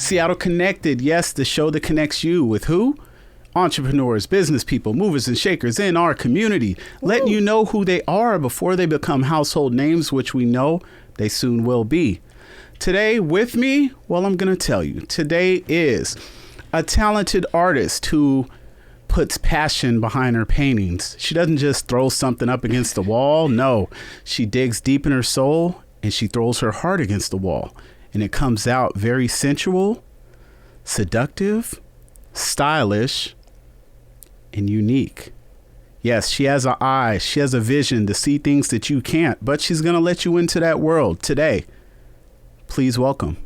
Seattle Connected. Yes, the show that connects you with who? Entrepreneurs, business people, movers and shakers in our community, letting you know who they are before they become household names, which we know they soon will be. Today with me, well, I'm going to tell you, today is a talented artist who puts passion behind her paintings. She doesn't just throw something up against the wall. No, she digs deep in her soul and she throws her heart against the wall. And it comes out very sensual, seductive, stylish, and unique. Yes, she has an eye. She has a vision to see things that you can't, but she's going to let you into that world today. Please welcome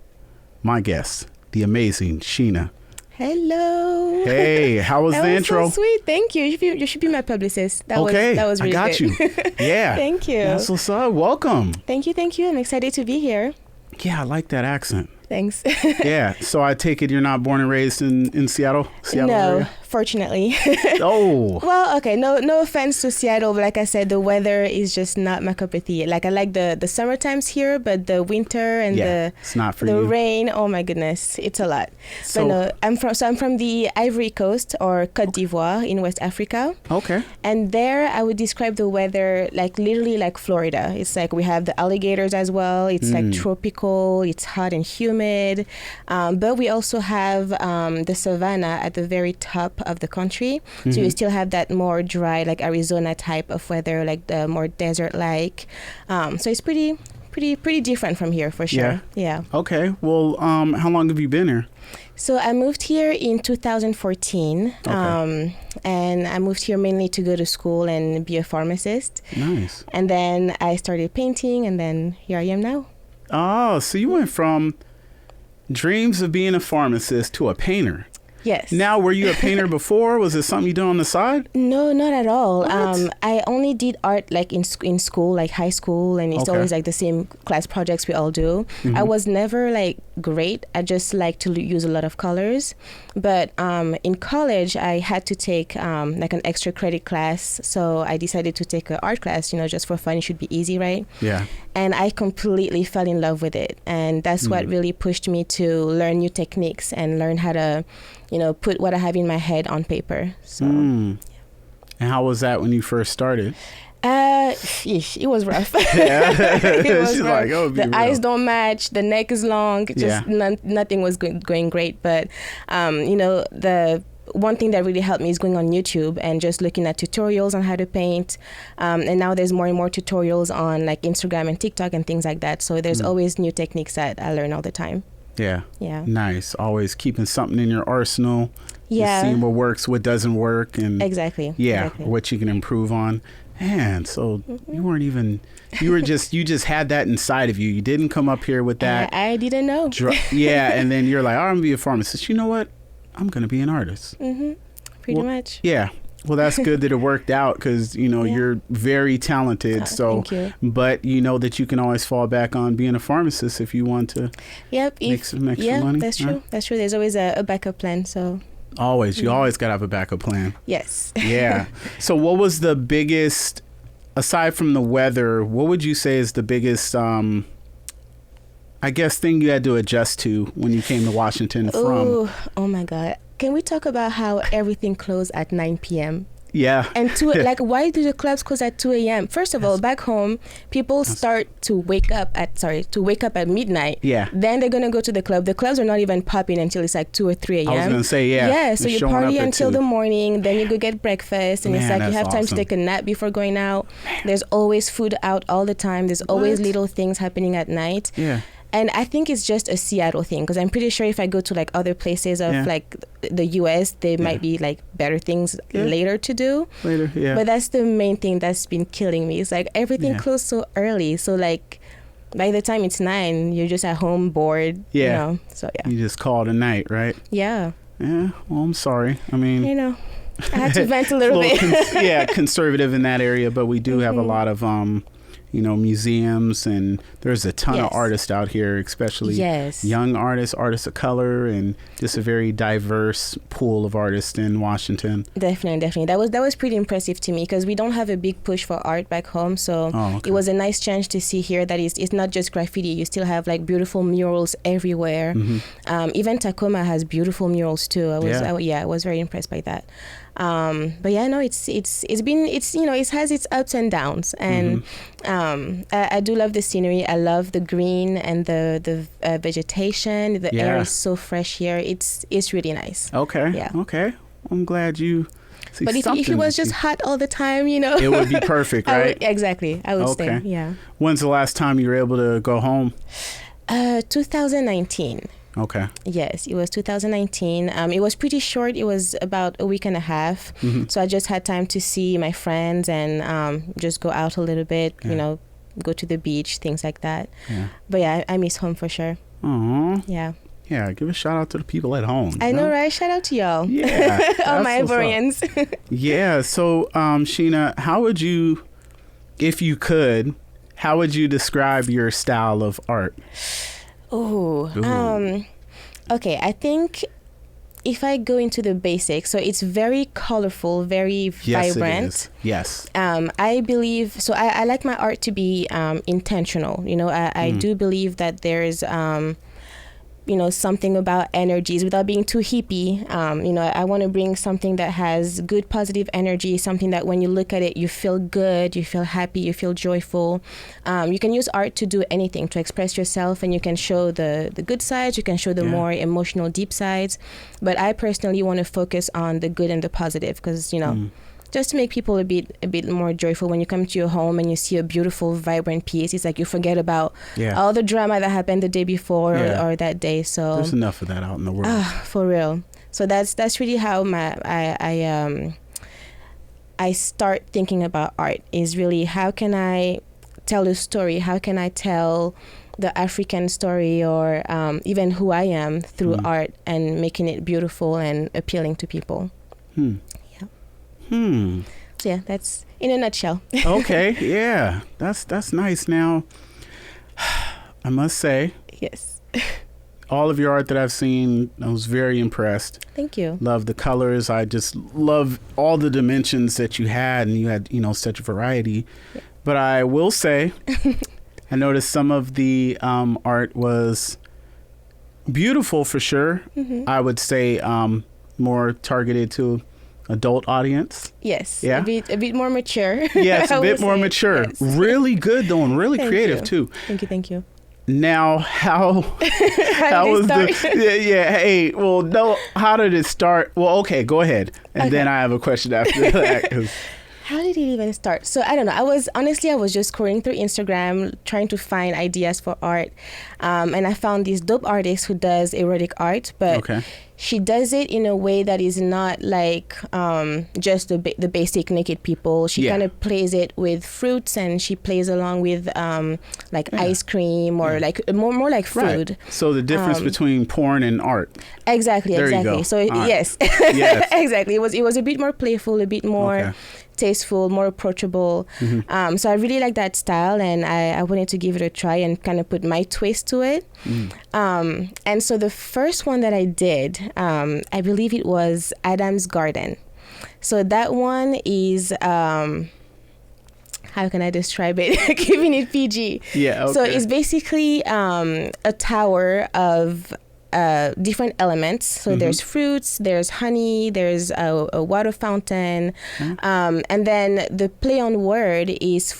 my guest, the amazing Shina. Hello. Hey, how was the intro? So sweet. Thank you. You should be my publicist. That was really I got good. you. Yeah. Thank you. That's what's up. Welcome. Thank you. I'm excited to be here. Yeah, I like that accent. Thanks. Yeah. So I take it you're not born and raised in Seattle? No, area? Fortunately. Oh. Well, okay. No offense to Seattle, but like I said, the weather is just not my cup of tea. Like I like the summer times here, but the winter and it's not for the you. rain. Oh my goodness, it's a lot. So, but no, I'm from the Ivory Coast or Côte d'Ivoire in West Africa. Okay. And there, I would describe the weather like literally like Florida. It's like we have the alligators as well. It's like tropical. It's hot and humid. But we also have the savannah at the very top of the country. So you still have that more dry, like Arizona type of weather, like the more desert-like. So it's pretty different from here for sure. Yeah. Okay. Well, how long have you been here? So I moved here in 2014, Okay. and I moved here mainly to go to school and be a pharmacist. Nice. And then I started painting, and then here I am now. Oh, so you went from dreams of being a pharmacist to a painter. Yes. Now, were you a painter before? Was it something you did on the side? No, not at all. What? I only did art like in school, like high school, and it's always like the same class projects we all do. I was never like great. I just like to use a lot of colors. But in college, I had to take like an extra credit class. So I decided to take an art class, just for fun. It should be easy, right? Yeah. And I completely fell in love with it. And that's what really pushed me to learn new techniques and learn how to, put what I have in my head on paper. So, And how was that when you first started? it was rough. Yeah. It was She's rough. like, oh, the eyes don't match. The neck is long. Just nothing was going great. But, the one thing that really helped me is going on YouTube and just looking at tutorials on how to paint. And now there's more and more tutorials on like Instagram and TikTok and things like that. So there's always new techniques that I learn all the time. Yeah. Yeah. Nice. Always keeping something in your arsenal. Yeah. Seeing what works, what doesn't work. And Exactly. Yeah. Exactly. What you can improve on. Man, so you weren't even, you just had that inside of you. You didn't come up here with that. I didn't know. Yeah. And then you're like, oh, I'm going to be a pharmacist. You know what? I'm going to be an artist. Pretty much. Yeah. Well, that's good that it worked out because, you're very talented. So, thank you. But you know that you can always fall back on being a pharmacist if you want to make some extra money. That's true. Right? That's true. There's always a backup plan. So Always. You always got to have a backup plan. yes. Yeah. So what was the biggest, aside from the weather, what would you say is the biggest, thing you had to adjust to when you came to Washington from? Oh my God. Can we talk about how everything closed at 9 p.m.? Yeah. And why do the clubs close at 2 a.m.? First of all, back home, people start to wake up at midnight. Yeah. Then they're going to go to the club. The clubs are not even popping until it's like 2 or 3 a.m. I was going to say, yeah. Yeah, so They're you showing party up at until 2. the morning, then you go get breakfast, and Man, it's like you that's have time awesome. to take a nap before going out. There's always food out all the time. There's always little things happening at night. Yeah. And I think it's just a Seattle thing because I'm pretty sure if I go to like other places of like the U.S., there might be like better things later to do. Later, yeah. But that's the main thing that's been killing me. It's like everything closed so early. So like by the time it's 9, you're just at home bored. Yeah. So yeah. You just call it a night, right? Yeah. Yeah. Well, I'm sorry. I mean, I had to vent a little bit. Conservative in that area, but we do have a lot of museums, and there's a ton Yes. of artists out here, especially Yes. young artists, artists of color, and just a very diverse pool of artists in Washington. Definitely. That was pretty impressive to me because we don't have a big push for art back home. So Okay. it was a nice chance to see here that it's not just graffiti. You still have like beautiful murals everywhere. Even Tacoma has beautiful murals too. I was very impressed by that. But yeah, no, it's been it has its ups and downs, and I do love the scenery. I love the green and the vegetation. The air is so fresh here. It's really nice. Okay. Yeah. Okay. I'm glad you see But if it was just hot all the time, it would be perfect, right? Exactly. I would Okay. stay. Yeah. When's the last time you were able to go home? 2019. Okay. Yes, it was 2019. It was pretty short. It was about a week and a half. So I just had time to see my friends and just go out a little bit, go to the beach, things like that. Yeah. But yeah, I miss home for sure. Aw. Yeah. Yeah, give a shout out to the people at home. I know, right? Shout out to y'all. Yeah. All my that's what's up. Ivorians. Yeah. So, Shina, how would you, if you could, how would you describe your style of art? Okay, I think if I go into the basics, so it's very colorful, very vibrant. It is. Yes. I believe, so I like my art to be intentional. I do believe that there's something about energies without being too hippie. I want to bring something that has good positive energy, something that when you look at it, you feel good, you feel happy, you feel joyful. You can use art to do anything, to express yourself, and you can show the good sides, you can show the more emotional, deep sides. But I personally want to focus on the good and the positive because, just to make people a bit more joyful. When you come to your home and you see a beautiful, vibrant piece, it's like you forget about all the drama that happened the day before or that day. So there's enough of that out in the world. For real. So that's really how I start thinking about art. Is really how can I tell a story? How can I tell the African story or even who I am through art and making it beautiful and appealing to people. So yeah, that's in a nutshell. Okay, yeah, that's nice. Now, I must say, Yes. all of your art that I've seen, I was very impressed. Thank you. Love the colors. I just love all the dimensions that you had, and you had, such variety. Yeah. But I will say, I noticed some of the art was beautiful for sure. I would say more targeted to adult audience. Yes. Yeah. A bit more mature. Yes, a bit more mature. Yes. Really good though, and really creative too. Thank you. How was hey, well, no, how did it start? Well, okay, go ahead. And then I have a question after that. How did it even start? So I don't know. I was just scrolling through Instagram trying to find ideas for art. And I found this dope artist who does erotic art, but she does it in a way that is not like just the basic naked people. She kind of plays it with fruits, and she plays along with ice cream or like more like food. Right. So the difference between porn and art. Exactly. There you go. So yes. Exactly. It was a bit more playful, a bit more tasteful, more approachable. So I really like that style, and I wanted to give it a try and kind of put my twist to it. And so the first one that I did, I believe it was Adam's Garden. So that one is how can I describe it? Giving it PG. Yeah. Okay. So it's basically a tower of different elements. So there's fruits, there's honey, there's a water fountain, and then the play on word is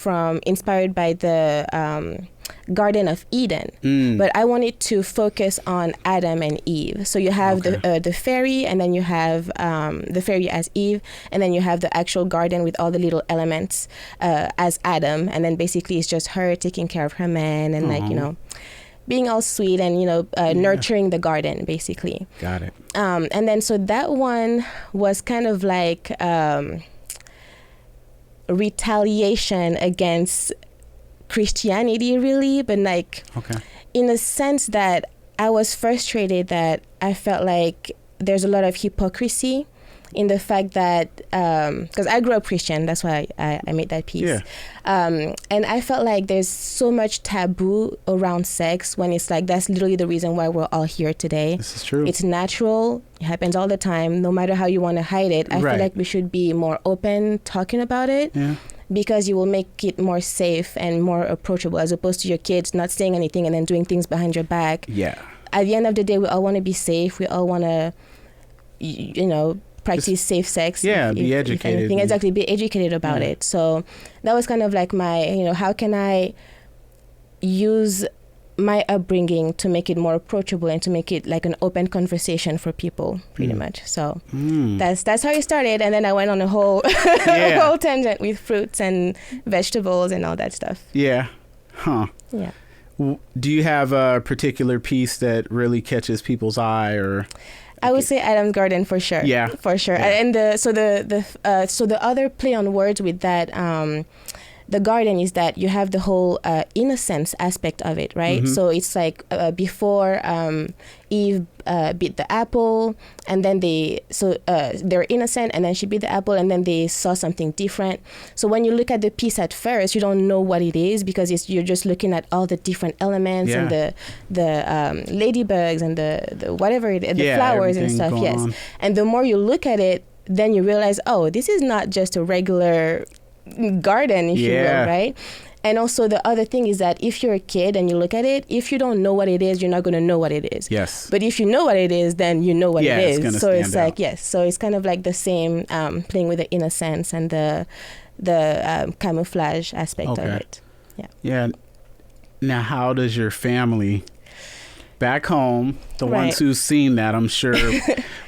inspired by the Garden of Eden. But I wanted to focus on Adam and Eve. So you have the fairy, and then you have the fairy as Eve, and then you have the actual garden with all the little elements as Adam, and then basically it's just her taking care of her man and being all sweet and nurturing the garden basically. Got it. And then so that one was kind of like retaliation against Christianity really, but in a sense that I was frustrated that I felt like there's a lot of hypocrisy in the fact that, because I grew up Christian, that's why I made that piece. Yeah. And I felt like there's so much taboo around sex when it's like, that's literally the reason why we're all here today. This is true. It's natural. It happens all the time. No matter how you want to hide it, I feel like we should be more open talking about it. Yeah. Because you will make it more safe and more approachable, as opposed to your kids not saying anything and then doing things behind your back. Yeah. At the end of the day, we all want to be safe. We all want to, practice safe sex. Yeah, be educated. Exactly, be educated about it. So that was kind of like my, how can I use my upbringing to make it more approachable and to make it like an open conversation for people, pretty much. So that's how it started, and then I went on a whole a whole tangent with fruits and vegetables and all that stuff. Yeah. Huh. Yeah. Do you have a particular piece that really catches people's eye, or? I would say Adam's Garden for sure. Yeah, for sure. Yeah. And the other play on words with that, the garden, is that you have the whole innocence aspect of it, right? Mm-hmm. So it's like before Eve bit the apple, and then they're innocent, and then she bit the apple, and then they saw something different. So when you look at the piece at first, you don't know what it is, because you're just looking at all the different elements and the ladybugs and the whatever the flowers and stuff. Yes, on. And the more you look at it, then you realize, oh, this is not just a regular garden, if you will, right? And also the other thing is that if you're a kid and you look at it, if you don't know what it is, you're not going to know what it is. Yes. But if you know what it is, then you know what it is. It's so it's out. like, yes. So it's kind of like the same playing with the innocence and the camouflage aspect of it. Yeah. Yeah. Now, how does your family back home, the ones who've seen that, I'm sure,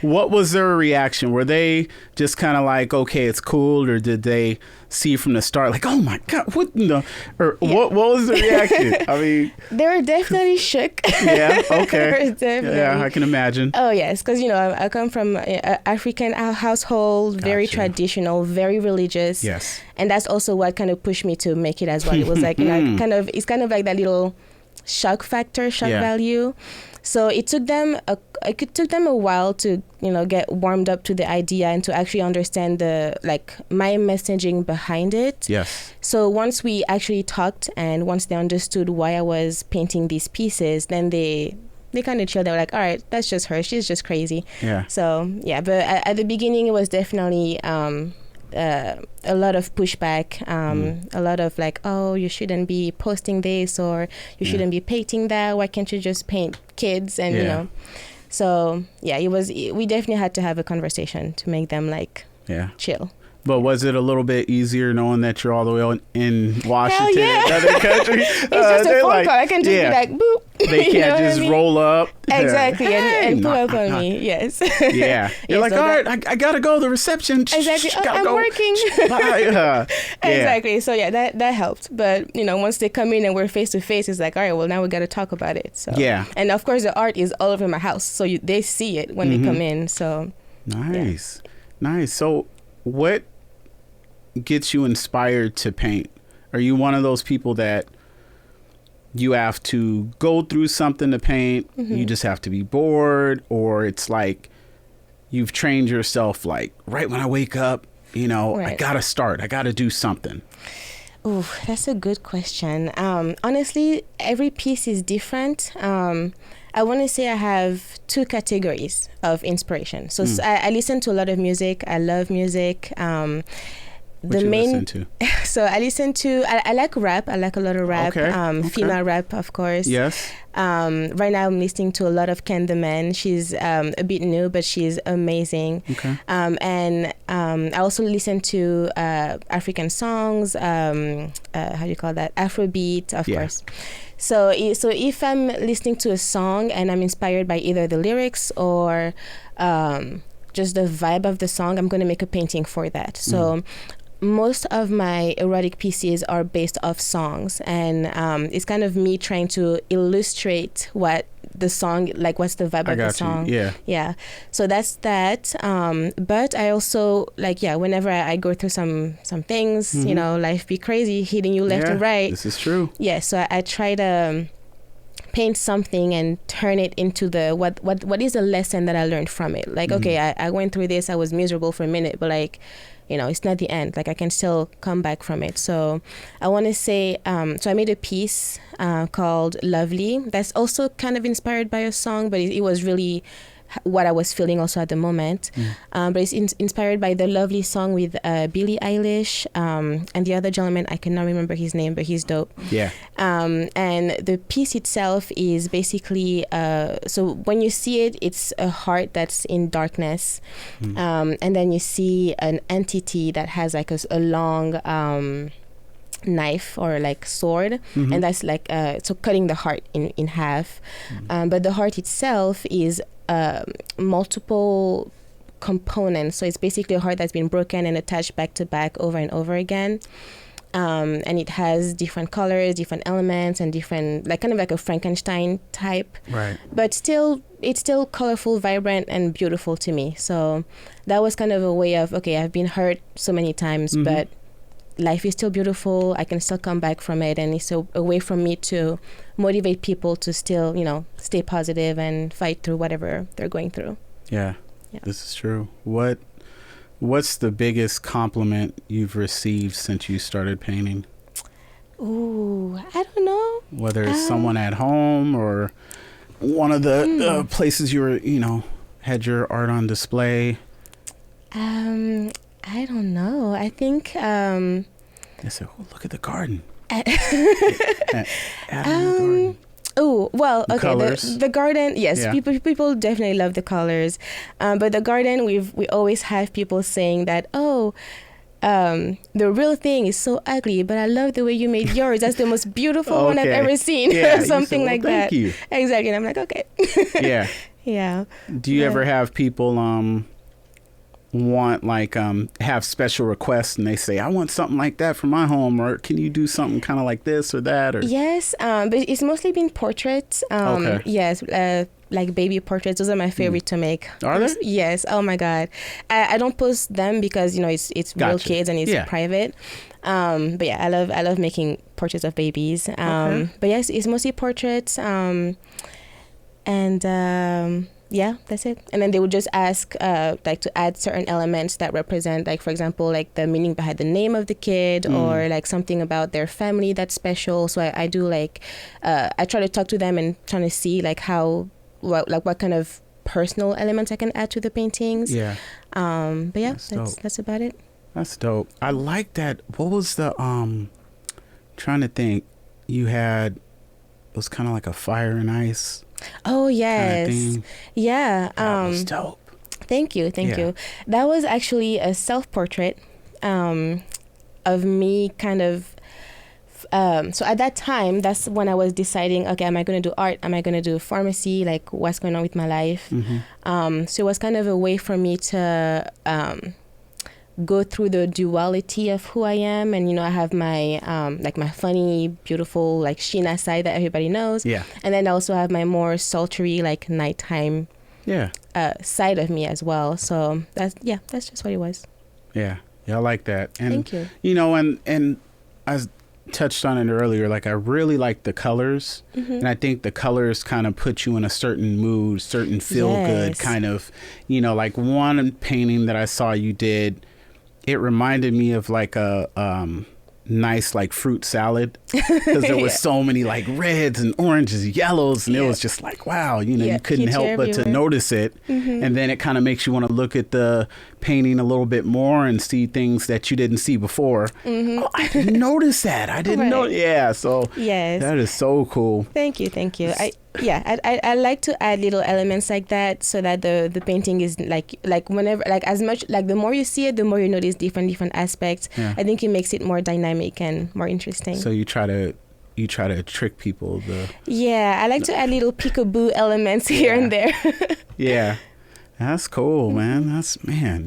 what was their reaction? Were they just kind of like, okay, it's cool, or did they see from the start like, oh my God, what the, or what was the reaction? I mean, they were definitely shook. Yeah, okay. Definitely. Yeah, I can imagine. Oh yes, because I come from an African household, very traditional, very religious. Yes. And that's also what kind of pushed me to make it as well. It was like it's kind of like that little shock value. So it took them a while to get warmed up to the idea and to actually understand my messaging behind it. Yes. So once we actually talked, and once they understood why I was painting these pieces, then they kind of chilled. They were like, all right, that's just her, she's just crazy. Yeah. So yeah, but at the beginning it was definitely a lot of pushback, a lot of like, oh, you shouldn't be posting this, or you shouldn't be painting that. Why can't you just paint kids? And so yeah, we definitely had to have a conversation to make them chill. But was it a little bit easier knowing that you're all the way in Washington, another country? It's just a phone call. I can just be like, boop. They can't just roll up. Exactly, and pull up on me. Yes. Yeah. You're like, all right, I got to go. The reception. Exactly. I'm working. Exactly. So yeah, that helped. But, once they come in and we're face to face, it's like, all right, well, now we got to talk about it. So yeah. And of course, the art is all over my house. So they see it when they come in. So nice. Nice. So what gets you inspired to paint? Are you one of those people that you have to go through something to paint, you just have to be bored, or it's like you've trained yourself like right when I wake up, I gotta start, I gotta do something? Oh, that's a good question. Honestly, every piece is different. I want to say I have two categories of inspiration. So I listen to a lot of music. I love music. Listen to? So I listen to, I like rap. I like a lot of rap. Female rap, of course. Yes. Right now I'm listening to a lot of Ken the Man. She's a bit new, but she's amazing. Okay. And I also listen to African songs. How do you call that? Afrobeat, of course. So if I'm listening to a song and I'm inspired by either the lyrics or just the vibe of the song, I'm going to make a painting for that. So most of my erotic pieces are based off songs, and it's kind of me trying to illustrate what the song, what's the vibe of the song. Yeah. So that's that. But I also whenever I go through some things, life be crazy, hitting you left and right. This is true. Yeah. So I try to paint something and turn it into the what is the lesson that I learned from it. Like, okay, I went through this, I was miserable for a minute, but like, you know, it's not the end. Like, I can still come back from it. So I want to say, so I made a piece called Lovely. That's also kind of inspired by a song, but it was really what I was feeling also at the moment. But it's inspired by the Lovely song with Billie Eilish and the other gentleman, I cannot remember his name, but he's dope. Yeah. And the piece itself is basically, so when you see it, it's a heart that's in darkness. And then you see an entity that has like a long knife or like sword, and that's like so cutting the heart in half. But the heart itself is multiple components, so it's basically a heart that's been broken and attached back to back over and over again. And it has different colors, different elements, and different, like kind of like a Frankenstein type, right? But it's still colorful, vibrant, and beautiful to me. So that was kind of a way of, okay, I've been hurt so many times, but life is still beautiful. I can still come back from it, and it's a way for me to motivate people to still, you know, stay positive and fight through whatever they're going through. Yeah. This is true. What's the biggest compliment you've received since you started painting? Ooh, I don't know. Whether it's someone at home or one of the places you were, you know, had your art on display. I don't know. I think They said, "Oh, look at the garden." Oh, well, okay. Colors. The garden, yes, Yeah. people definitely love the colors, but the garden, we always have people saying that, oh, the real thing is so ugly, but I love the way you made yours. That's the most beautiful one I've ever seen. Yeah, Something said, well, like thank that. You. Exactly, and I'm like, okay. Yeah. Yeah. Do you ever have people want like have special requests and they say, I want something like that for my home, or can you do something kind of like this or that? Or Yes, but it's mostly been portraits. Okay. Yes, like baby portraits. Those are my favorite to make. Are they? Yes. Oh my God, I don't post them because, you know, it's real kids and it's private. But yeah, I love making portraits of babies. But yes, it's mostly portraits. Yeah, that's it. And then they would just ask like to add certain elements that represent, like, for example, like the meaning behind the name of the kid, or like something about their family that's special. So I do like I try to talk to them and trying to see like what kind of personal elements I can add to the paintings. Yeah. But yeah, that's about it. That's dope. I like that. What was the trying to think, you had, it was kind of like a fire and ice. Oh yes, kind of yeah. That was dope. Thank you. That was actually a self-portrait of me, kind of. So at that time, that's when I was deciding, okay, am I going to do art? Am I going to do pharmacy? Like, what's going on with my life? So it was kind of a way for me to go through the duality of who I am. And, you know, I have my like my funny, beautiful, like Shina side that everybody knows. Yeah. And then I also have my more sultry, like nighttime side of me as well. So that's just what it was. Yeah, I like that. And thank you. You know, and I touched on it earlier, like I really like the colors, and I think the colors kind of put you in a certain mood, certain feel good kind of, you know, like one painting that I saw you did, it reminded me of like a nice like fruit salad, because there was so many like reds and oranges, yellows, and it was just like, wow, you know, you couldn't help but to notice it. And then it kind of makes you want to look at the painting a little bit more and see things that you didn't see before. Oh, I didn't notice that. I didn't know. Yeah, so that is so cool. Thank you. I like to add little elements like that, so that the painting is like whenever, like as much, like the more you see it, the more you notice different aspects. I think it makes it more dynamic and more interesting. So you try to trick people. I like to add little peekaboo elements here and there. Yeah, that's cool, man.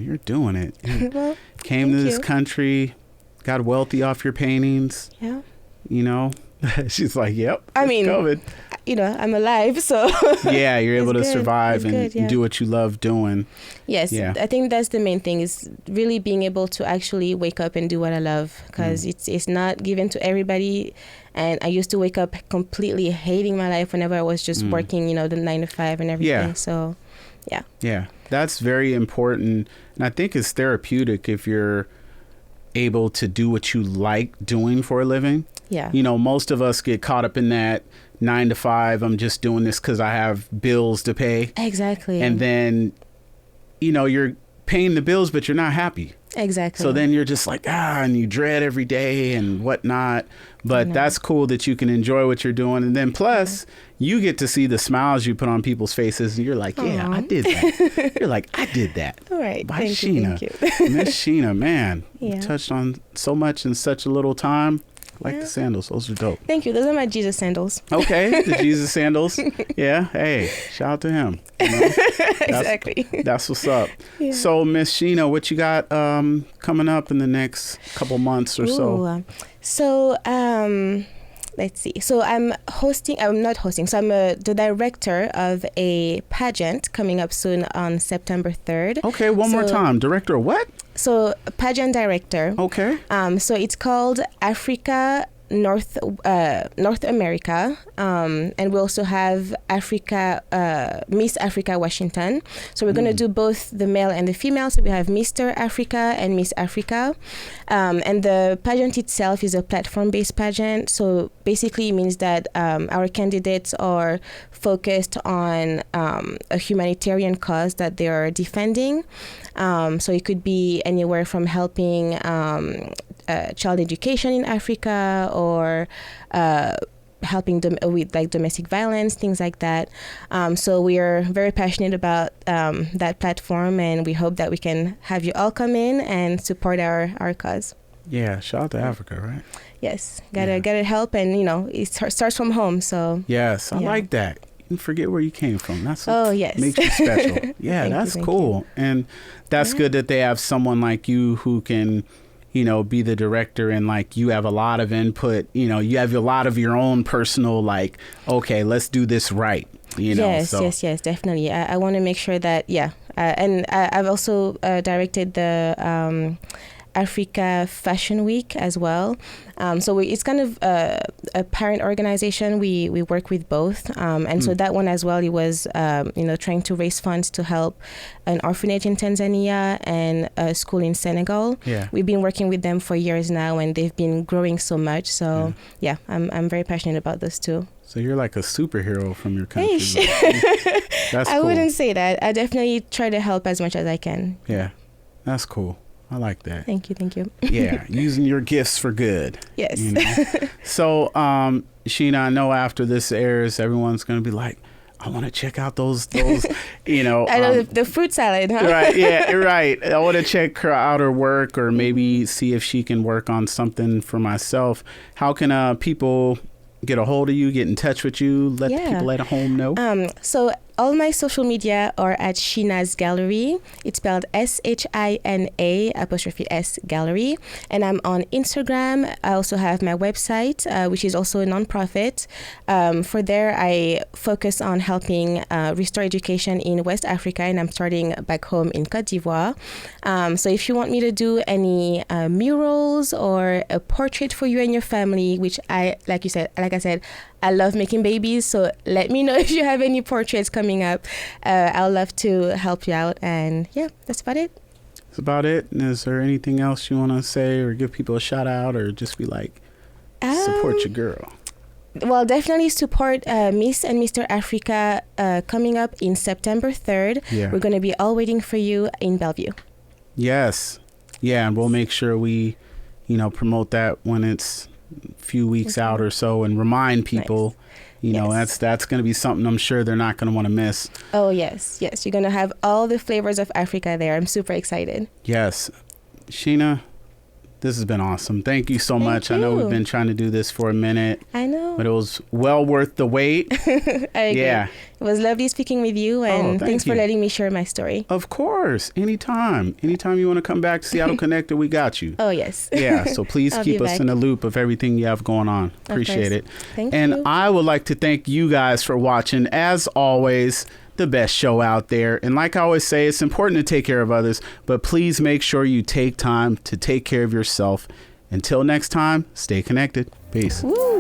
You're doing it. You came to this country, got wealthy off your paintings. Yeah. You know, She's like, yep. I mean, COVID. I'm alive, so Yeah, you're able to good. survive It's and good, yeah. do what you love doing. Yes, Yeah. I think that's the main thing, is really being able to actually wake up and do what I love, because it's not given to everybody. And I used to wake up completely hating my life whenever I was just working, the 9 to 5 and everything. Yeah. So, yeah. Yeah, that's very important. And I think it's therapeutic if you're able to do what you like doing for a living. Yeah. Most of us get caught up in that 9 to 5. I'm just doing this because I have bills to pay. Exactly. And then, you're paying the bills, but you're not happy. Exactly. So then you're just like, and you dread every day and whatnot. But that's cool that you can enjoy what you're doing. And then plus, you get to see the smiles you put on people's faces. And you're like, yeah, I did that. You're like, I did that. All right. By Thank Shina. you. Thank you. Miss Shina, man. Yeah. You touched on so much in such a little time. Like the sandals. Those are dope. Thank you. Those are my Jesus sandals. Okay. The Jesus sandals. Yeah. Hey, shout out to him. Exactly. That's what's up. Yeah. So, Miss Shina, what you got coming up in the next couple months or so? So, let's see. So I'm not hosting. So I'm the director of a pageant coming up soon on September 3rd. Okay, one more time. Director of what? So pageant director. Okay. So it's called Africa North America, and we also have Miss Africa Washington. So we're going to do both the male and the female. So we have Mr. Africa and Miss Africa, and the pageant itself is a platform-based pageant. So basically, it means that our candidates are focused on a humanitarian cause that they are defending. So it could be anywhere from helping child education in Africa, or helping them with like domestic violence, things like that. So we are very passionate about that platform, and we hope that we can have you all come in and support our cause. Yeah, shout out to Africa, right? Yes, gotta help, and it starts from home. So yes, I like that. You forget where you came from. That's what makes you special. Yeah, that's cool. And that's good that they have someone like you who can, be the director, and like you have a lot of input. You have a lot of your own personal, like, okay, let's do this right. Yes, definitely. I want to make sure that, and I've also directed the Africa Fashion Week as well. So it's kind of a parent organization. We work with both. And so that one as well, it was, trying to raise funds to help an orphanage in Tanzania and a school in Senegal. Yeah. We've been working with them for years now, and they've been growing so much. So I'm very passionate about those too. So you're like a superhero from your country. That's I cool. wouldn't say that. I definitely try to help as much as I can. Yeah, that's cool. I like that. Thank you. Yeah, using your gifts for good. Yes. So, Shina, I know after this airs, everyone's going to be like, I want to check out those. I know the fruit salad, huh? Right, yeah, right. I want to check her out her work, or maybe see if she can work on something for myself. How can people get a hold of you, get in touch with you, let the people at home know? So all my social media are at Shina's Gallery. It's spelled SHINA_S Gallery. And I'm on Instagram. I also have my website, which is also a nonprofit. For there, I focus on helping restore education in West Africa, and I'm starting back home in Côte d'Ivoire. So if you want me to do any murals or a portrait for you and your family, which like I said, I love making babies, so let me know if you have any portraits coming up. I'll love to help you out, and that's about it. That's about it. And is there anything else you want to say, or give people a shout out, or just be like, support your girl? Well, definitely support Miss and Mr. Africa coming up in September 3rd. Yeah. We're going to be all waiting for you in Bellevue. Yes. Yeah, and we'll make sure we, promote that when it's few weeks out or so, and remind people that's going to be something I'm sure they're not going to want to miss. Oh yes you're going to have all the flavors of Africa there. I'm super excited. Yes. Shina, This has been awesome. Thank you so Thank much. I know you. we've been trying to do this for a minute. I know. But it was well worth the wait. I agree. Yeah. It was lovely speaking with you, and thank thanks for you. letting me share my story. Of course. Anytime. Anytime you want to come back to Seattle Connected, we got you. Oh, yes. Yeah, so please I'll keep be us back. in the loop of everything you have going on. Appreciate it. Thank and you. I would like to thank you guys for watching. As always, the best show out there. And like I always say, it's important to take care of others, but please make sure you take time to take care of yourself. Until next time, stay connected. Peace. Woo.